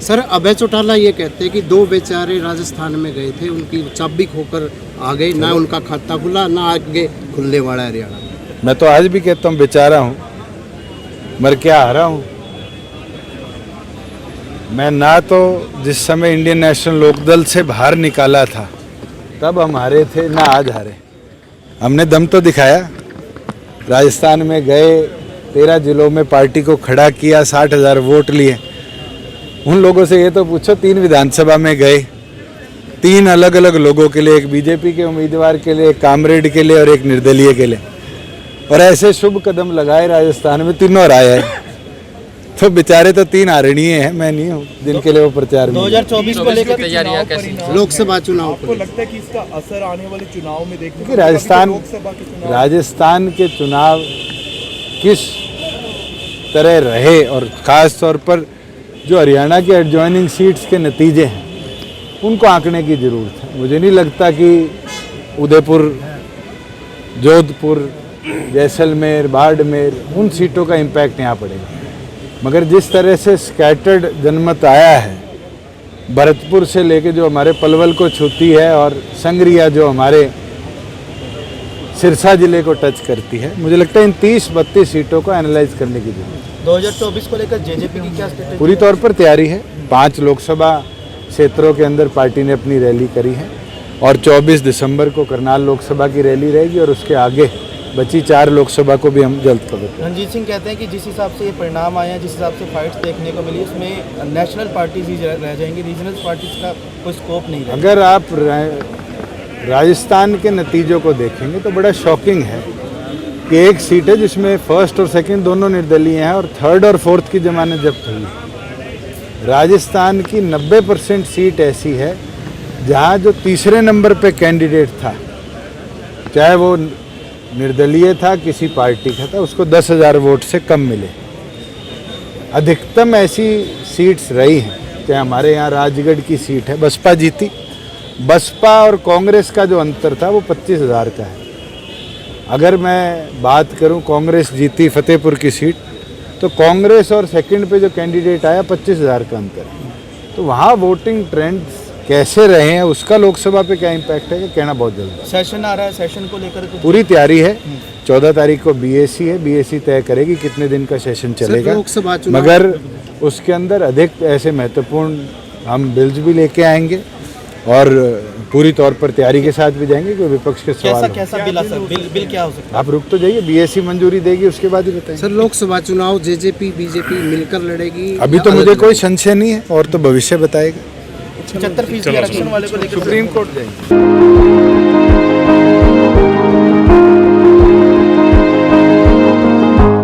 Sir Abhay Chautala ये कहते हैं कि 2 बेचारे राजस्थान में गए थे, उनकी चाबी खोकर आ गए, ना उनका खाता खुला ना आगे खुलने वाला है हरियाणा। मैं तो आज भी कहता हूँ बेचारा हूँ, मर क्या हारा हूँ। मैं ना तो जिस समय इंडियन नेशनल लोकदल से बाहर निकाला था तब हम हारे थे, ना आज हारे। हमने दम तो दिखाया, राजस्थान में गए, 13 जिलों में पार्टी को खड़ा किया, 60,000 वोट लिए। उन लोगों से ये तो पूछो, 3 विधानसभा में गए, 3 अलग अलग लोगों के लिए, एक बीजेपी के उम्मीदवार के लिए, एक कामरेड के लिए और एक निर्दलीय के लिए, और ऐसे शुभ कदम लगाए राजस्थान में, तीनों हराए हैं। तो बेचारे तो 3 आरणीय हैं, मैं नहीं हूँ जिनके लिए वो प्रचार में। 2024 को लेकर तैयारियां कैसी? लोकसभा चुनाव आपको लगता है कि इसका असर आने वाले चुनाव में देखने को राजस्थान के चुनाव किस तरह रहे, और ख़ास तौर पर जो हरियाणा के एडजॉइनिंग सीट्स के नतीजे हैं उनको आंकने की ज़रूरत है। मुझे नहीं लगता कि उदयपुर, जोधपुर, जैसलमेर, बाड़मेर, उन सीटों का इम्पैक्ट यहाँ पड़ेगा, मगर जिस तरह से स्कैटर्ड जनमत आया है, भरतपुर से लेके जो हमारे पलवल को छूती है और संगरिया जो हमारे सिरसा जिले को टच करती है, मुझे लगता है इन 30-32 सीटों को एनालाइज करने की जरूरत है। 2024 को लेकर जेजेपी की क्या स्ट्रेटेजी? पूरी तौर पर तैयारी है। 5 लोकसभा क्षेत्रों के अंदर पार्टी ने अपनी रैली करी है, और 24 दिसंबर को करनाल लोकसभा की रैली रहेगी, और उसके आगे बची 4 लोकसभा को भी हम जल्द कवर करेंगे। रणजीत सिंह कहते हैं कि जिस हिसाब से ये परिणाम आए हैं, जिस हिसाब से फाइट्स देखने को मिली, उसमें नेशनल पार्टीज ही रह जाएंगी, रीजनल पार्टीज का कोई स्कोप नहीं रहेगा। अगर आप राजस्थान के नतीजों को देखेंगे तो बड़ा शॉकिंग है कि एक सीट है जिसमें फर्स्ट और सेकंड दोनों निर्दलीय हैं, और थर्ड और फोर्थ की जमानत जब्त हुई। राजस्थान की 90% सीट ऐसी है जहां जो तीसरे नंबर पे कैंडिडेट था, चाहे वो निर्दलीय था, किसी पार्टी का था, उसको 10,000 वोट से कम मिले। अधिकतम ऐसी सीट्स रही हैं, चाहे हमारे यहाँ राजगढ़ की सीट है, बसपा जीती। बसपा और कांग्रेस का जो अंतर था वो 25,000 का है। अगर मैं बात करूं, कांग्रेस जीती फतेहपुर की सीट, तो कांग्रेस और सेकंड पे जो कैंडिडेट आया 25,000 का अंतर है। तो वहाँ वोटिंग ट्रेंड्स कैसे रहे हैं, उसका लोकसभा पे क्या इम्पैक्ट है, कहना बहुत जल्दी है। सेशन आ रहा है, सेशन को लेकर पूरी तैयारी है। 14 तारीख को बीएसी है, बीएसी तय करेगी कितने दिन का सेशन चलेगा, लोकसभा मगर उसके अंदर अधिक ऐसे महत्वपूर्ण हम बिल्स भी लेके आएंगे, और पूरी तौर पर तैयारी के साथ भी जाएंगे, कोई विपक्ष के सवाल कैसा बिल क्या हो सकता है? आप रुक तो जाइए, बीएससी मंजूरी देगी, उसके बाद ही बताएंगे। सर लोकसभा चुनाव जेजेपी बीजेपी मिलकर लड़ेगी? अभी तो मुझे कोई संशय नहीं है, और तो भविष्य बताएगा। 75% आरक्षण वाले को लेकर सुप्रीम कोर्ट जाएंगे।